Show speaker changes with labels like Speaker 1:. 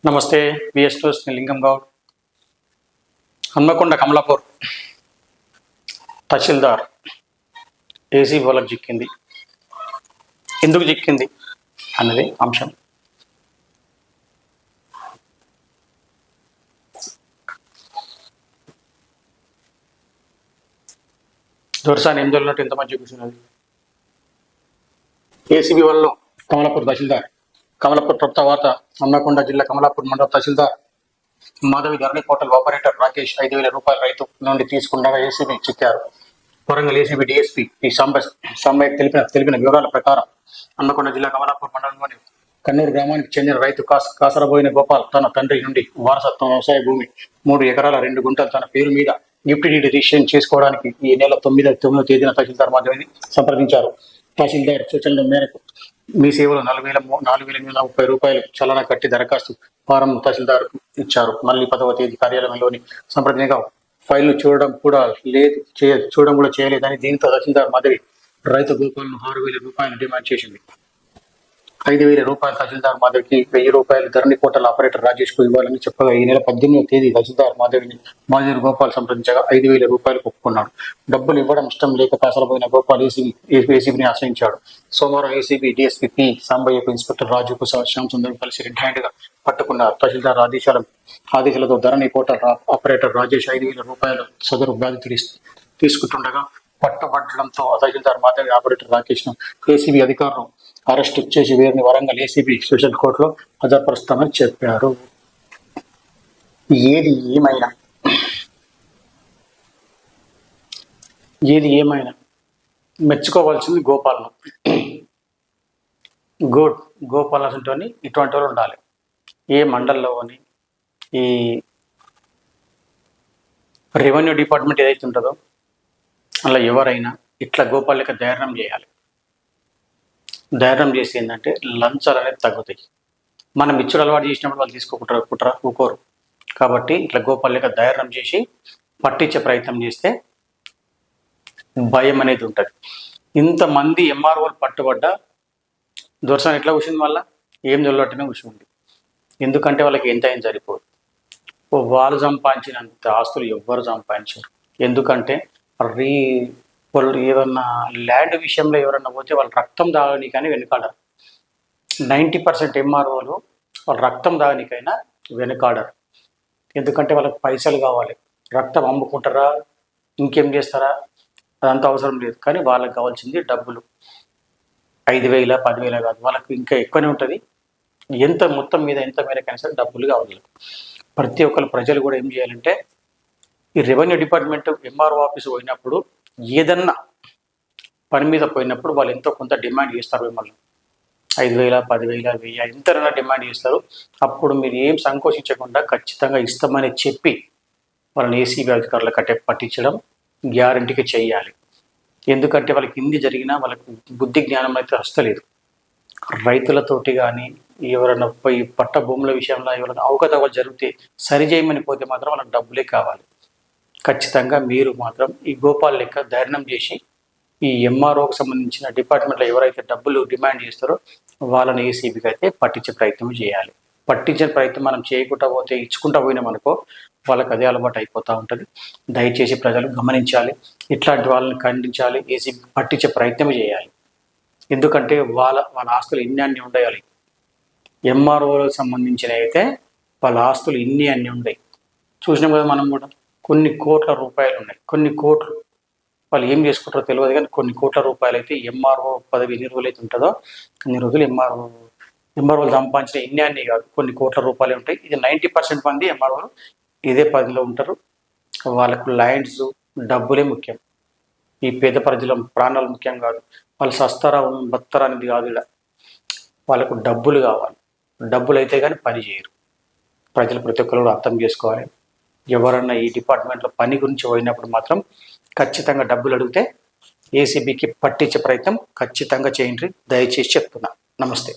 Speaker 1: నమస్తే. VS news లింగం గౌడ్. హన్మకొండ కమలాపూర్ తహసీల్దార్ AC వాళ్ళకి చిక్కింది. ఎందుకు చిక్కింది అన్నది అంశం. దొరసాని ఎనిమిది ఉన్నట్టు ఎంత మంచి కూర్చున్నది. ఏసీబీ వాళ్ళు కమలాపూర్ తహసీల్దార్ కమలాపూర్ ప్రభుత్వ వార్త. హన్మకొండ జిల్లా కమలాపూర్ మండల తహసీల్దార్ మాధవి ధరణి పోర్టల్ ఆపరేటర్ రాకేష్ 5,000 రూపాయలు రైతు నుండి తీసుకుండగా ఏసీబీ చిక్కారు. Warangal ACB DSP P Sambaiah తెలిపిన వివరాల ప్రకారం హన్మకొండ జిల్లా కమలాపూర్ మండలంలోని కన్నూరు గ్రామానికి చెందిన రైతు కాసరబోయిన గోపాల్ తన తండ్రి నుండి వారసత్వం వ్యవసాయ భూమి 3 ఎకరాల 2 గుంటలు తన పేరు మీద గిఫ్ట్ డీడ్ రిజిస్ట్రేషన్ చేసుకోవడానికి ఈ నెల 9వ తేదీన తహసీల్దార్ మాధవిని సంప్రదించారు. తహసీల్దార్ సూచనల మేరకు మీ సేవలు 4,830 రూపాయలు చలన కట్టి దరఖాస్తు ఫారం తహసీల్దార్ ఇచ్చారు. మళ్ళీ 10వ తేదీ కార్యాలయంలోని సంప్రదించగా ఫైల్ను చూడడం కూడా చేయలేదని దీంతో తహసీల్దార్ మాధవి రైతు గోపాల్ను 6,000 రూపాయలు డిమాండ్ చేసింది. 5,000 రూపాయలు తహసీల్దార్ మాధవికి 1,000 రూపాయలు ధరణి పోర్టల్ ఆపరేటర్ రాజేష్ కు ఇవ్వాలని చెప్పగా ఈ నెల 18వ తేదీ తహసీల్దార్ మాధవి గోపాల్ సంప్రదించగా 5,000 రూపాయలు ఒప్పుకున్నాడు. డబ్బులు ఇవ్వడం ఇష్టం లేక కాసరబోయిన గోపాల్ ఏసీబీని ఆశ్రయించాడు. సోమవారం ఏసీబీ డిఎస్పీ పి సాంబయ్యకు ఇన్స్పెక్టర్ రాజుకు శ్యామ్ సుందర్ కలిసి రెడ్ హ్యాండ్ గా పట్టుకున్నారు. తహసీల్దార్ ఆదేశాలతో ధరణి పోర్టల్ ఆపరేటర్ రాజేష్ 5,000 రూపాయలు సదరు బాధితుడు తీసుకుంటుండగా పట్టుబట్టడంతో తహసీల్దార్ మాధవి ఆపరేటర్ రాకేష్ ను ఏసీబీ అధికారులు అరెస్టు చేసి వీరిని వరంగల్ ఏసీబీ స్పెషల్ కోర్టులో హాజరుపరుస్తామని చెప్పారు. ఏది ఏమైనా మెచ్చుకోవాల్సింది గోపాలను. గోపాల్ అసంటోని ఇటువంటి వాళ్ళు ఉండాలి. ఏ మండలంలోని ఈ రెవెన్యూ డిపార్ట్మెంట్ ఏదైతే ఉంటుందో అలా ఎవరైనా ఇట్లా గోపాల్ లెక్క ధైర్యం చేయాలి. ధైర్యం చేసి ఏంటంటే లంచాలు అనేది తగ్గుతాయి. మనం ఇచ్చుడు అలవాటు చేసినప్పుడు వాళ్ళు తీసుకోకుంటారా ఊకోరు. కాబట్టి ఇట్లా గోపాల్ లెక్క ధైర్యం చేసి పట్టించే ప్రయత్నం చేస్తే భయం అనేది ఉంటుంది. ఇంతమంది ఎంఆర్ఓలు పట్టుబడ్డా దొరసాని ఎట్లా కూర్చుంది, వల్ల ఏం చల్లట్టునే కూర్చుంది. ఎందుకంటే వాళ్ళకి ఎంత ఏం సరిపోదు. వాళ్ళు సంపాదించినంత ఆస్తులు ఎవ్వరు సంపాదించారు. ఎందుకంటే వాళ్ళు ఏదన్నా ల్యాండ్ విషయంలో ఎవరన్నా పోతే వాళ్ళు రక్తం దాగనికైనా వెనుకాడరు. 90% ఎంఆర్ఓలు వాళ్ళు రక్తం దాగనికైనా వెనుకాడరు. ఎందుకంటే వాళ్ళకి పైసలు కావాలి. రక్తం అమ్ముకుంటారా ఇంకేం చేస్తారా అదంతా అవసరం లేదు. కానీ వాళ్ళకి కావాల్సింది డబ్బులు. 5,000 10,000 కాదు, వాళ్ళకి ఇంకా ఎక్కువనే ఉంటుంది. ఎంత మొత్తం మీద ఎంత మేరకైనా సరే డబ్బులు కావాలి. ప్రతి ఒక్కరు ప్రజలు కూడా ఏం చేయాలంటే ఈ రెవెన్యూ డిపార్ట్మెంట్ ఎంఆర్ఓ ఆఫీసు పోయినప్పుడు ఏదన్నా పని మీద పోయినప్పుడు వాళ్ళు ఎంతో కొంత డిమాండ్ చేస్తారు. మిమ్మల్ని 5,000 10,000 1000 ఎంతైనా డిమాండ్ చేస్తారు. అప్పుడు మీరు ఏం సంకోచించకుండా ఖచ్చితంగా ఇస్తామని చెప్పి వాళ్ళని ఏసీబీ అధికారులు పట్టించడం గ్యారంటీగా చేయాలి. ఎందుకంటే వాళ్ళకి హిందీ జరిగినా వాళ్ళకి బుద్ధి జ్ఞానం అయితే వస్తలేదు. రైతులతోటి కానీ ఎవరైనా పోయి పట్ట భూముల విషయంలో ఎవరైనా అవకతవకలు జరిగితే సరిచేయమని పోతే మాత్రం వాళ్ళకి డబ్బులే కావాలి. ఖచ్చితంగా మీరు మాత్రం ఈ గోపాల్ లెక్క ధైర్యం చేసి ఈ ఎంఆర్ఓకి సంబంధించిన డిపార్ట్మెంట్లో ఎవరైతే డబ్బులు డిమాండ్ చేస్తారో వాళ్ళని ఏసీబీకి అయితే పట్టించే ప్రయత్నం చేయాలి. పట్టించే ప్రయత్నం మనం చేయకుండా పోతే ఇచ్చుకుంటా పోయినామనుకో వాళ్ళకి అదే అలవాటు అయిపోతూ ఉంటుంది. దయచేసి ప్రజలు గమనించాలి. ఇట్లాంటి వాళ్ళని ఖండించాలి. ఏసీబీ పట్టించే ప్రయత్నం చేయాలి. ఎందుకంటే వాళ్ళ ఆస్తులు అన్ని ఉండాలి. ఎంఆర్ఓలకు సంబంధించిన అయితే వాళ్ళ ఆస్తులు అన్ని ఉన్నాయి. చూసినాం కదా మనం కూడా. కొన్ని కోట్ల రూపాయలు ఉన్నాయి. కొన్ని కోట్లు వాళ్ళు ఏం చేసుకుంటారో తెలియదు, కానీ కొన్ని కోట్ల రూపాయలు అయితే ఎంఆర్ఓ పదవి ఎన్ని రోజులు అయితే ఉంటుందో అన్ని రోజులు ఎంఆర్ఓలు సంపాదించిన అన్ని కాదు, కొన్ని కోట్ల రూపాయలు ఉంటాయి. ఇది 90% మంది ఎంఆర్ఓలు ఇదే పదిలో ఉంటారు. వాళ్ళకు ల్యాండ్స్ డబ్బులే ముఖ్యం. ఈ పేద ప్రజల ప్రాణాలు ముఖ్యం కాదు. వాళ్ళు సస్తారా బత్తరా అనేది కాదు. ఇలా వాళ్ళకు డబ్బులు కావాలి. డబ్బులు అయితే కానీ పని చేయరు. ప్రజలు ప్రతి ఒక్కరు అర్థం చేసుకోవాలి. ఎవరన్నా ఈ డిపార్ట్మెంట్లో పని గురించి పోయినప్పుడు మాత్రం ఖచ్చితంగా డబ్బులు అడిగితే ఏసీబీకి పట్టించే ప్రయత్నం ఖచ్చితంగా చేయండి. దయచేసి చెప్తున్నా. నమస్తే.